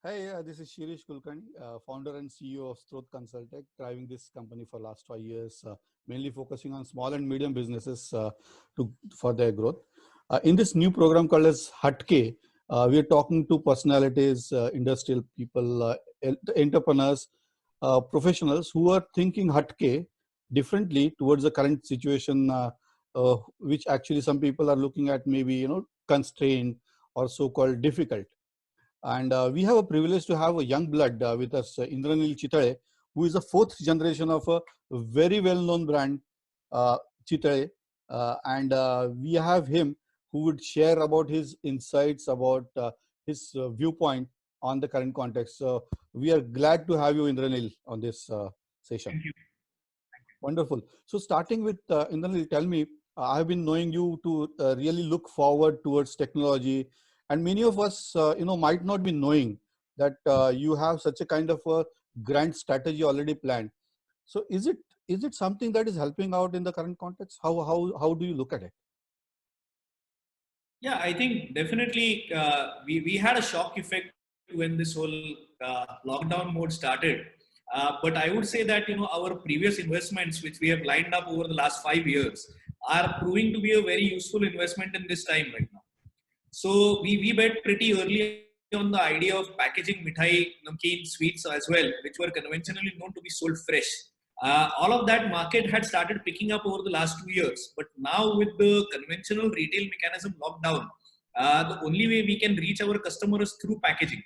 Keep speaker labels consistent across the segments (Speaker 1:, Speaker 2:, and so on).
Speaker 1: Hi, this is Shirish Kulkarni, founder and CEO of Stroth Consultech, driving this company for last 5 years, mainly focusing on small and medium businesses for their growth. In this new program called as Hatke, we are talking to personalities, industrial people, entrepreneurs, professionals who are thinking Hatke differently towards the current situation, which actually some people are looking at maybe constrained or so-called difficult. And we have a privilege to have a young blood with us, Indranil Chitale, who is the fourth generation of a very well-known brand, Chitale. And we have him who would share about his insights, about his viewpoint on the current context. So we are glad to have you, Indranil, on this session.
Speaker 2: Thank you.
Speaker 1: Wonderful. So starting with Indranil, tell me, I've been knowing you to really look forward towards technology, and many of us, might not be knowing that you have such a kind of a grand strategy already planned. So is it something that is helping out in the current context? How do you look at it?
Speaker 2: Yeah, I think definitely we had a shock effect when this whole lockdown mode started. But I would say that our previous investments, which we have lined up over the last 5 years, are proving to be a very useful investment in this time right now. So we bet pretty early on the idea of packaging mithai, namkeen, sweets as well, which were conventionally known to be sold fresh. All of that market had started picking up over the last 2 years, but now with the conventional retail mechanism locked down, the only way we can reach our customers is through packaging.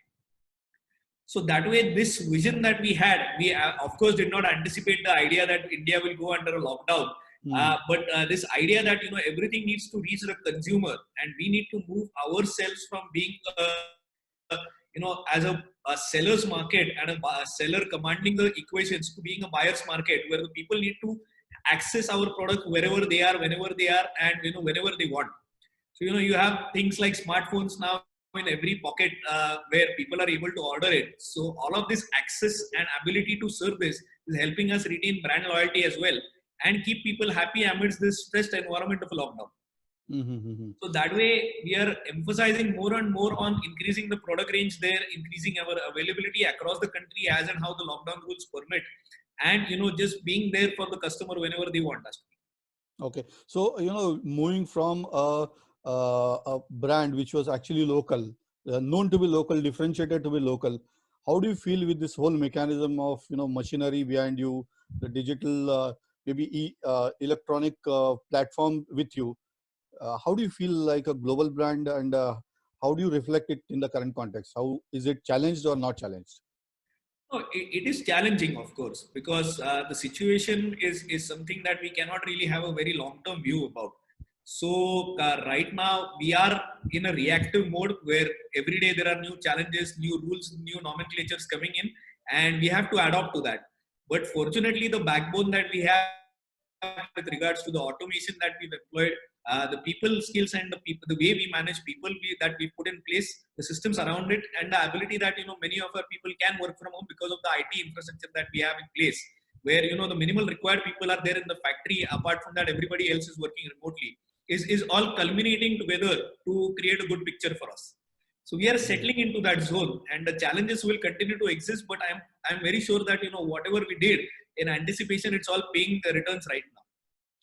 Speaker 2: So that way, this vision that we had, we of course did not anticipate the idea that India will go under a lockdown.
Speaker 1: Hmm.
Speaker 2: But this idea that everything needs to reach the consumer, and we need to move ourselves from being as a seller's market and a seller commanding the equations to being a buyer's market, where the people need to access our product wherever they are, whenever they are, and whenever they want. So you have things like smartphones now in every pocket where people are able to order it. So all of this access and ability to serve this is helping us retain brand loyalty as well and keep people happy amidst this stressed environment of a lockdown.
Speaker 1: Mm-hmm.
Speaker 2: So that way, we are emphasizing more and more on increasing the product range there, increasing our availability across the country as and how the lockdown rules permit, and just being there for the customer whenever they want us to be.
Speaker 1: Okay, so moving from a brand which was actually local, known to be local, differentiated to be local, how do you feel with this whole mechanism of machinery behind you, the digital, electronic platform with you? How do you feel like a global brand, and how do you reflect it in the current context? How is it challenged or not challenged?
Speaker 2: No, it is challenging, of course, because the situation is something that we cannot really have a very long term view about. So right now we are in a reactive mode where every day there are new challenges, new rules, new nomenclatures coming in, and we have to adapt to that. But fortunately, the backbone that we have with regards to the automation that we've employed, the people skills and the way we manage people that we put in place, the systems around it, and the ability that many of our people can work from home because of the IT infrastructure that we have in place, where the minimal required people are there in the factory. Apart from that, everybody else is working remotely. Is all culminating together to create a good picture for us. So we are settling into that zone, and the challenges will continue to exist. But I'm very sure that whatever we did in anticipation, it's all paying the returns right now.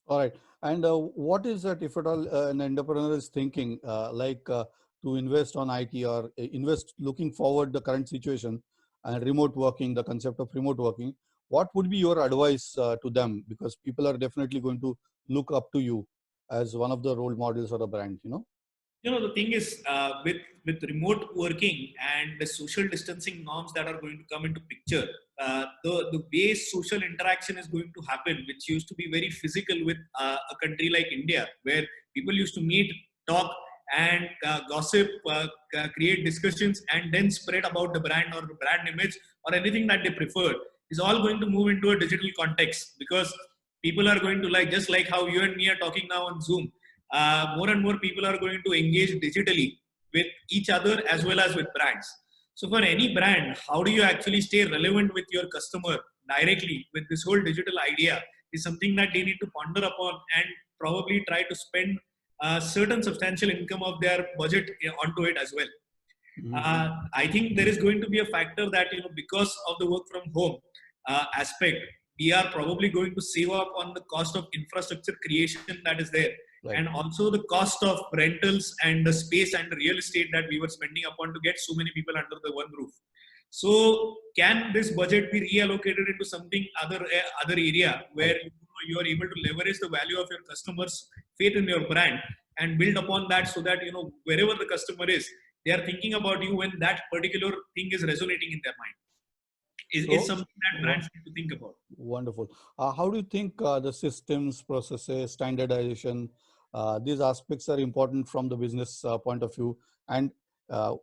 Speaker 1: All right. And what is that, if at all, an entrepreneur is thinking, to invest on IT or invest looking forward the current situation and remote working, the concept of remote working, what would be your advice to them? Because people are definitely going to look up to you as one of the role models or a brand.
Speaker 2: The thing is, with remote working and the social distancing norms that are going to come into picture, the way social interaction is going to happen, which used to be very physical with a country like India, where people used to meet, talk, and gossip, create discussions, and then spread about the brand or the brand image or anything that they preferred, is all going to move into a digital context, because people are going to, like, just like how you and me are talking now on Zoom, more and more people are going to engage digitally with each other as well as with brands. So for any brand, how do you actually stay relevant with your customer directly with this whole digital idea is something that they need to ponder upon and probably try to spend a certain substantial income of their budget onto it as well. I think there is going to be a factor that, because of the work from home aspect, we are probably going to save up on the cost of infrastructure creation that is there,
Speaker 1: Right.
Speaker 2: and also the cost of rentals and the space and the real estate that we were spending upon to get so many people under the one roof. So, can this budget be reallocated into something other area where you are able to leverage the value of your customers' faith in your brand and build upon that, so that wherever the customer is, they are thinking about you when that particular thing is resonating in their mind. Is
Speaker 1: So,
Speaker 2: something that brands need to think about.
Speaker 1: wonderful. How do you think the systems, processes, standardization, these aspects are important from the business point of view? And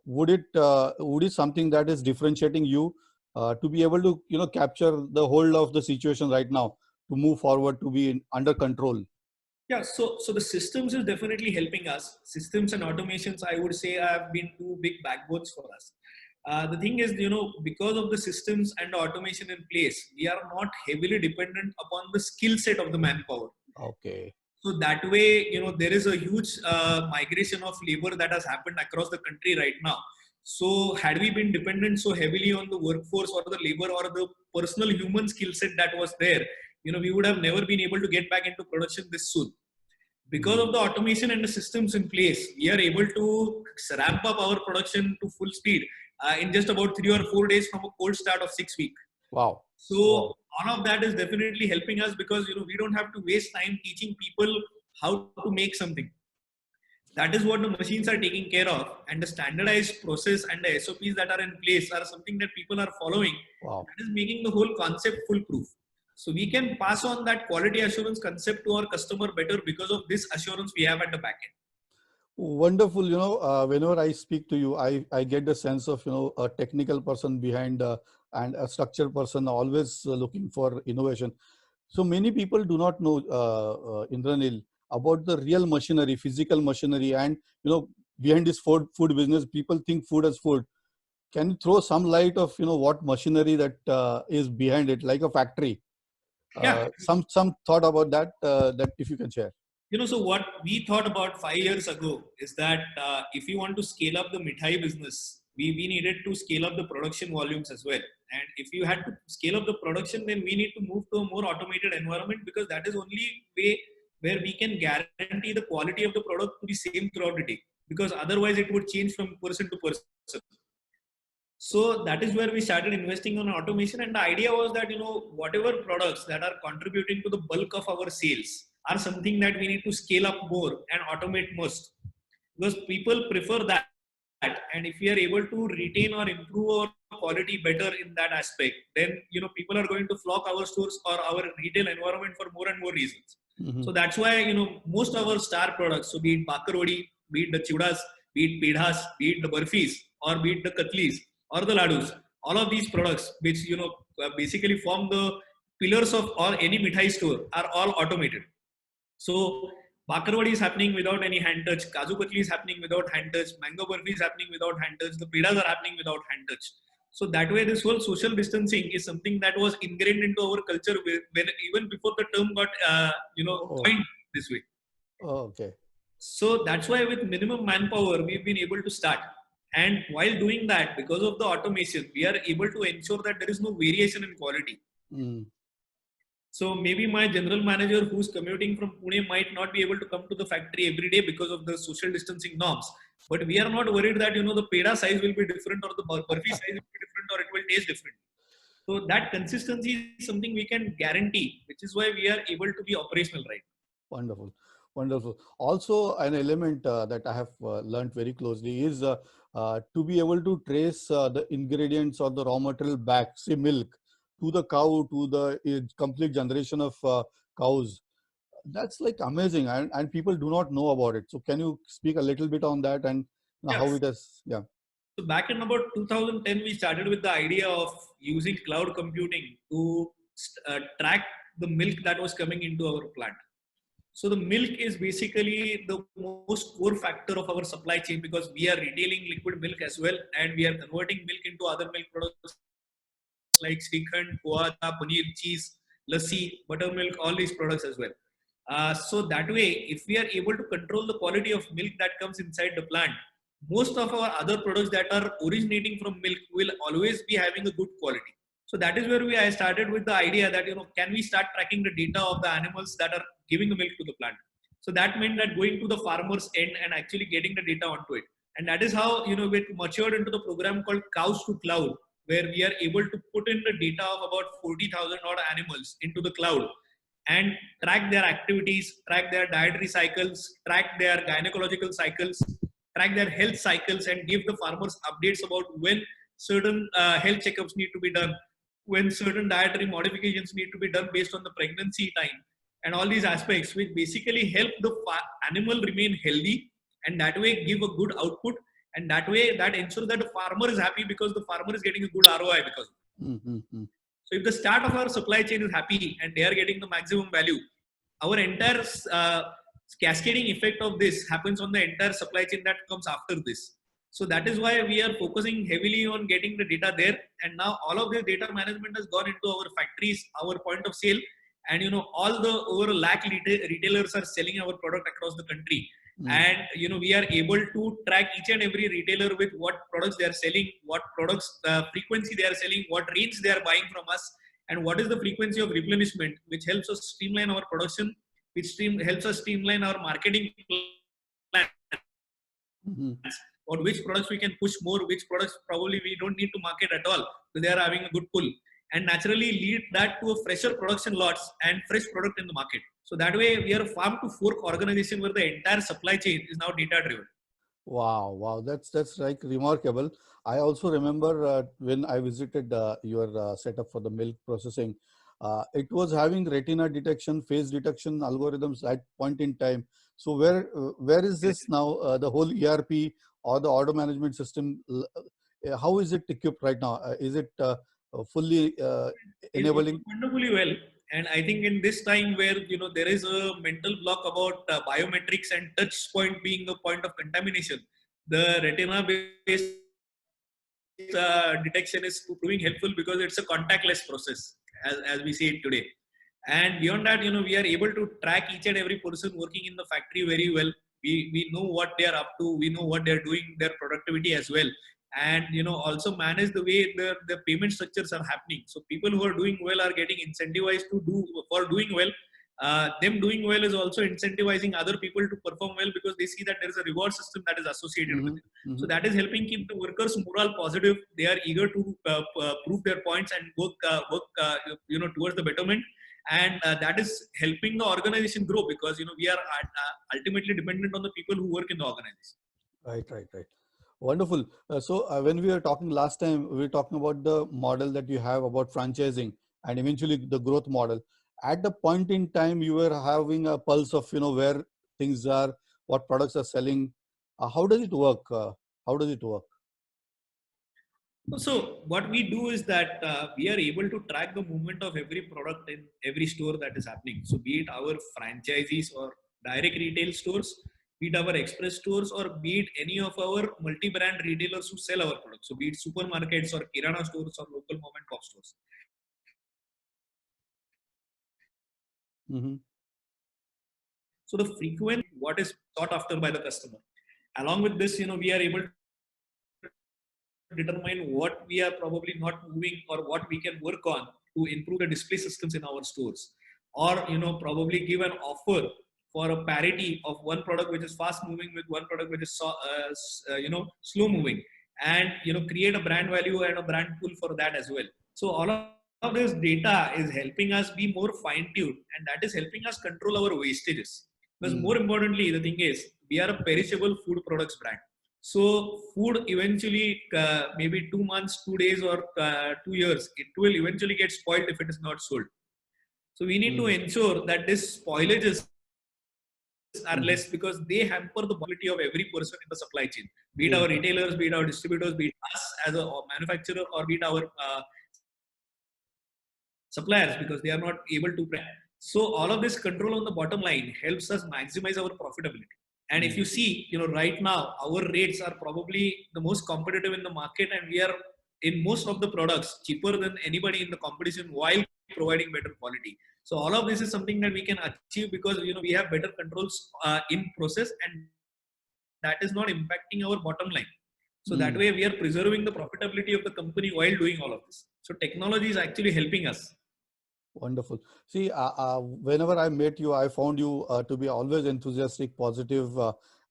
Speaker 1: would it something that is differentiating you to be able to capture the whole of the situation right now, to move forward, to be under control?
Speaker 2: Yeah, so the systems is definitely helping us. Systems and automations, I would say, have been two big backbones for us. The thing is, because of the systems and the automation in place, we are not heavily dependent upon the skill set of the manpower.
Speaker 1: Okay.
Speaker 2: So that way, there is a huge migration of labor that has happened across the country right now. So had we been dependent so heavily on the workforce or the labor or the personal human skill set that was there, we would have never been able to get back into production this soon. Because of the automation and the systems in place, we are able to ramp up our production to full speed in just about 3 or 4 days from a cold start of 6 weeks.
Speaker 1: Wow.
Speaker 2: So all of that is definitely helping us, because we don't have to waste time teaching people how to make something. That is what the machines are taking care of, and the standardized process and the SOPs that are in place are something that people are following.
Speaker 1: Wow.
Speaker 2: That is making the whole concept foolproof. So we can pass on that quality assurance concept to our customer better because of this assurance we have at the back end.
Speaker 1: Wonderful. Whenever I speak to you, I get the sense of, a technical person behind and a structured person always looking for innovation. So many people do not know, Indranil, about the real machinery, physical machinery, and, behind this food business, people think food as food. Can you throw some light of, what machinery that is behind it, like a factory?
Speaker 2: Yeah.
Speaker 1: Some thought about that, that if you can share.
Speaker 2: So what we thought about 5 years ago is that if you want to scale up the mithai business, we needed to scale up the production volumes as well. And if you had to scale up the production, then we need to move to a more automated environment, because that is only way where we can guarantee the quality of the product to be same throughout the day. Because otherwise it would change from person to person. So that is where we started investing on automation. And the idea was that, whatever products that are contributing to the bulk of our sales are something that we need to scale up more and automate most, because people prefer that. And if we are able to retain or improve our quality better in that aspect, then, people are going to flock our stores or our retail environment for more and more reasons.
Speaker 1: Mm-hmm.
Speaker 2: So that's why, most of our star products, so be it Bakarwadi, be it the Chudas, be it Pedhas, be it the Barfis, or be it the Katlis, or the ladus, all of these products, which basically form the pillars of all any mithai store, are all automated. So Bakarwadi is happening without any hand touch, Kaju Katli is happening without hand touch, Mango Barfi is happening without hand touch, the pedas are happening without hand touch. So that way, this whole social distancing is something that was ingrained into our culture when even before the term got coined this way.
Speaker 1: Okay.
Speaker 2: So that's why with minimum manpower, we've been able to start. And while doing that, because of the automation, we are able to ensure that there is no variation in quality. So maybe my general manager who's commuting from Pune might not be able to come to the factory every day because of the social distancing norms. But we are not worried that, the peda size will be different, or the barfi size will be different, or it will taste different. So that consistency is something we can guarantee, which is why we are able to be operational right.
Speaker 1: Wonderful. Wonderful. Also, an element that I have learned very closely is to be able to trace the ingredients or the raw material back, say milk, to the cow, to the complete generation of cows. That's like amazing, and people do not know about it. So can you speak a little bit on that and how it has, yeah.
Speaker 2: So back in about 2010, we started with the idea of using cloud computing to track the milk that was coming into our plant. So the milk is basically the most core factor of our supply chain, because we are retailing liquid milk as well, and we are converting milk into other milk products like Srikhand, Khoa, paneer, cheese, lassi, buttermilk, all these products as well. So that way, if we are able to control the quality of milk that comes inside the plant, most of our other products that are originating from milk will always be having a good quality. So that is where I started with the idea that, can we start tracking the data of the animals that are giving the milk to the plant? So that meant that going to the farmer's end and actually getting the data onto it. And that is how, we matured into the program called Cows to Cloud, where we are able to put in the data of about 40,000 odd animals into the cloud and track their activities, track their dietary cycles, track their gynecological cycles, track their health cycles, and give the farmers updates about when certain health checkups need to be done, when certain dietary modifications need to be done based on the pregnancy time, and all these aspects, which basically help the animal remain healthy and that way give a good output. And that way, that ensures that the farmer is happy because the farmer is getting a good ROI because of it.
Speaker 1: Mm-hmm.
Speaker 2: So if the start of our supply chain is happy and they are getting the maximum value, our entire cascading effect of this happens on the entire supply chain that comes after this. So that is why we are focusing heavily on getting the data there. And now all of the data management has gone into our factories, our point of sale, and all the over a lakh retailers are selling our product across the country. And we are able to track each and every retailer with what products they are selling, what products frequency they are selling, what range they are buying from us, and what is the frequency of replenishment, which helps us streamline our production, which helps us streamline our marketing plans,
Speaker 1: Mm-hmm.
Speaker 2: on which products we can push more, which products probably we don't need to market at all, so they are having a good pull, and naturally lead that to a fresher production lots and fresh product in the market. So that way we are a farm to fork organization where the entire supply chain is now data driven.
Speaker 1: Wow, that's like remarkable. I also remember when I visited your setup for the milk processing, it was having retina detection, face detection algorithms at point in time. So where is this now? The whole ERP or the order management system? How is it equipped right now? Is it fully
Speaker 2: It's
Speaker 1: enabling?
Speaker 2: wonderfully well. And I think in this time where there is a mental block about biometrics and touch point being a point of contamination, the retina based detection is proving helpful because it's a contactless process as we see it today. And beyond that, we are able to track each and every person working in the factory very well. We know what they are up to, we know what they're doing, their productivity as well. And also manage the way the payment structures are happening. So people who are doing well are getting incentivized to do for doing well. Them doing well is also incentivizing other people to perform well because they see that there is a reward system that is associated with it. So that is helping keep the workers morale positive. They are eager to prove their points and work towards the betterment. And that is helping the organization grow because we are ultimately dependent on the people who work in the organization.
Speaker 1: Right. Wonderful. So when we were talking last time, we were talking about the model that you have about franchising and eventually the growth model. At the point in time, you were having a pulse of where things are, what products are selling. How does it work? How does it work?
Speaker 2: So what we do is that we are able to track the movement of every product in every store that is happening. So be it our franchisees or direct retail stores, be it our express stores, or be it any of our multi-brand retailers who sell our products. So be it supermarkets or kirana stores or local mom and pop stores.
Speaker 1: Mm-hmm.
Speaker 2: So the frequent what is sought after by the customer. Along with this, we are able to determine what we are probably not moving or what we can work on to improve the display systems in our stores, or probably give an offer for a parity of one product which is fast moving with one product which is slow moving, and create a brand value and a brand pull for that as well. So all of this data is helping us be more fine tuned, and that is helping us control our wastages. Because more importantly, the thing is we are a perishable food products brand. So food eventually, maybe 2 months, 2 days, or 2 years, it will eventually get spoiled if it is not sold. So we need to ensure that this spoilages are less because they hamper the mobility of every person in the supply chain. Be it our retailers, be it our distributors, be it us as a manufacturer, or be it our suppliers because they are not able to plan. So all of this control on the bottom line helps us maximize our profitability. And if you see, right now our rates are probably the most competitive in the market, and we are in most of the products cheaper than anybody in the competition while providing better quality. So all of this is something that we can achieve because we have better controls in process, and that is not impacting our bottom line. So that way we are preserving the profitability of the company while doing all of this. So technology is actually helping us.
Speaker 1: Wonderful. See, whenever I met you, I found you to be always enthusiastic, positive,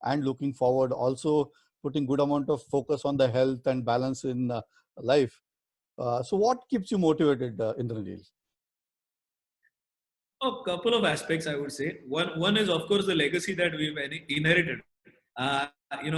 Speaker 1: and looking forward. Also, putting good amount of focus on the health and balance in life. So, what keeps you motivated, Indranil?
Speaker 2: A couple of aspects, I would say. One is, of course, the legacy that we've inherited. Uh, I'm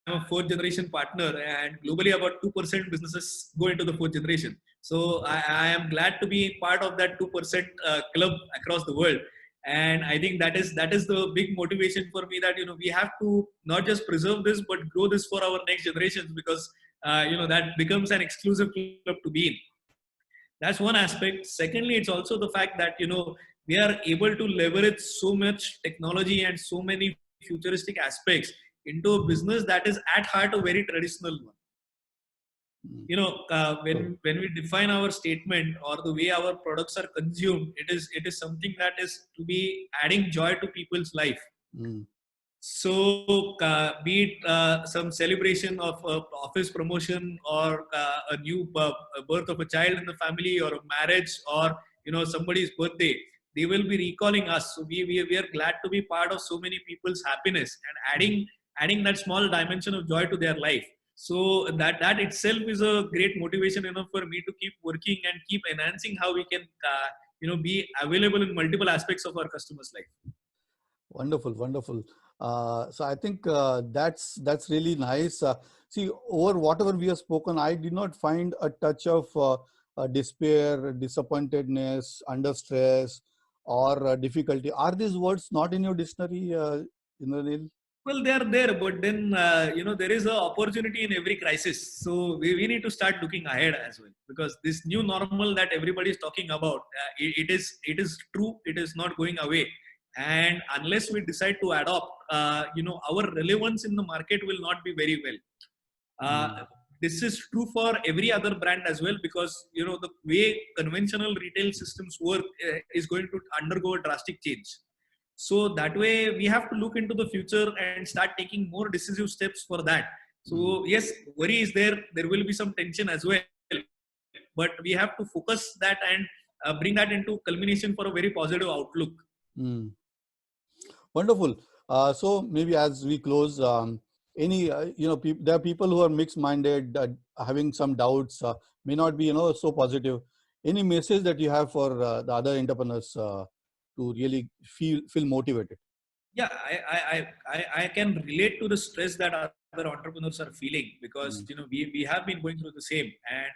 Speaker 2: a fourth generation partner, and globally, about 2% businesses go into the fourth generation. So I am glad to be part of that 2% club across the world. And I think that is the big motivation for me, that we have to not just preserve this but grow this for our next generations, because that becomes an exclusive club to be in. That's one aspect. Secondly, it's also the fact that we are able to leverage so much technology and so many futuristic aspects into a business that is at heart a very traditional one. When we define our statement or the way our products are consumed, it is something that is to be adding joy to people's life. So be it some celebration of office promotion, or a new birth of a child in the family, or a marriage, or somebody's birthday, they will be recalling us. So we are glad to be part of so many people's happiness and adding that small dimension of joy to their life. So that itself is a great motivation enough for me to keep working and keep enhancing how we can be available in multiple aspects of our customers' life.
Speaker 1: Wonderful, wonderful. So I think that's really nice. See, over whatever we have spoken, I did not find a touch of despair, disappointedness, under stress, or difficulty. Are these words not in your dictionary, Indranil?
Speaker 2: Well, they are there, but then there is an opportunity in every crisis. So we need to start looking ahead as well, because this new normal that everybody is talking about, it is true. It is not going away, and unless we decide to adopt, our relevance in the market will not be very well. This is true for every other brand as well, because the way conventional retail systems work is going to undergo a drastic change. So that way we have to look into the future and start taking more decisive steps for that. So yes, worry is there. There will be some tension as well, but we have to focus that and bring that into culmination for a very positive outlook.
Speaker 1: Wonderful. So maybe as we close, there are people who are mixed-minded, having some doubts, may not be so positive. Any message that you have for the other entrepreneurs to really feel motivated?
Speaker 2: Yeah, I can relate to the stress that other entrepreneurs are feeling, because we have been going through the same, and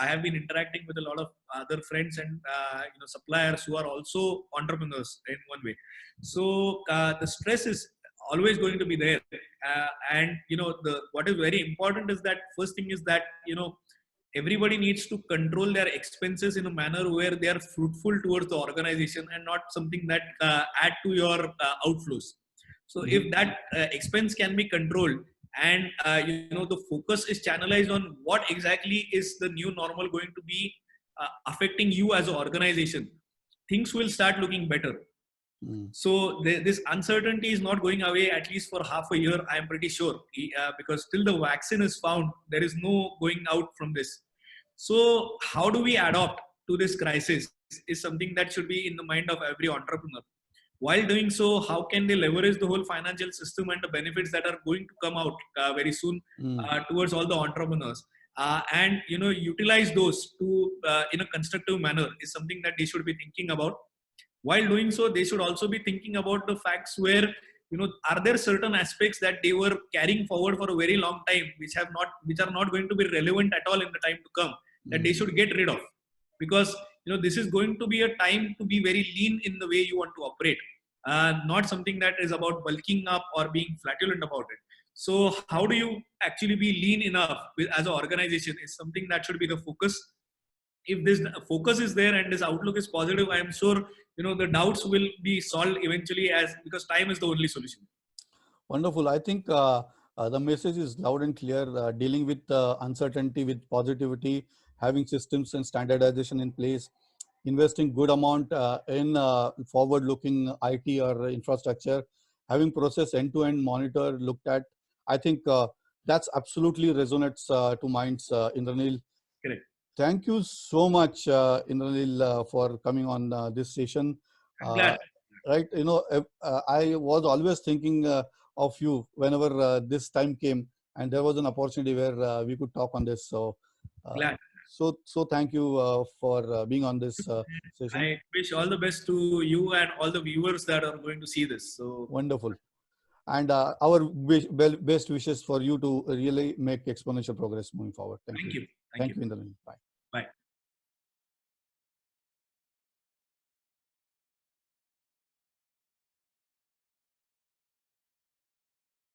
Speaker 2: I have been interacting with a lot of other friends and suppliers who are also entrepreneurs in one way. So the stress is always going to be there, and what is very important is that first thing is that everybody needs to control their expenses in a manner where they are fruitful towards the organization and not something that add to your outflows. So if that expense can be controlled, and the focus is channelized on what exactly is the new normal going to be affecting you as an organization, things will start looking better. So this uncertainty is not going away, at least for half a year, I am pretty sure, because till the vaccine is found, there is no going out from this. So how do we adapt to this crisis is something that should be in the mind of every entrepreneur. While doing so, how can they leverage the whole financial system and the benefits that are going to come out very soon towards all the entrepreneurs, and utilize those to in a constructive manner is something that they should be thinking about. While doing so, they should also be thinking about the facts where, are there certain aspects that they were carrying forward for a very long time, which are not going to be relevant at all in the time to come, that they should get rid of. Because, this is going to be a time to be very lean in the way you want to operate. Not something that is about bulking up or being flatulent about it. So how do you actually be lean enough as an organization is something that should be the focus. If this focus is there and this outlook is positive, I am sure the doubts will be solved eventually, because time is the only solution.
Speaker 1: Wonderful. I think the message is loud and clear. Dealing with uncertainty with positivity, having systems and standardization in place, investing good amount in forward-looking IT or infrastructure, having process end-to-end monitor looked at, I think that's absolutely resonates to minds, Indranil.
Speaker 2: Correct.
Speaker 1: Thank you so much, Indranil, for coming on this session.
Speaker 2: I'm glad.
Speaker 1: Right, I was always thinking of you whenever this time came, and there was an opportunity where we could talk on this. So,
Speaker 2: Glad.
Speaker 1: so thank you for being on this session.
Speaker 2: I wish all the best to you and all the viewers that are going to see this. So
Speaker 1: Wonderful. And our best wishes for you to really make exponential progress moving forward. Thank you.
Speaker 2: Thank you.
Speaker 1: Thank you, Indranil. Bye.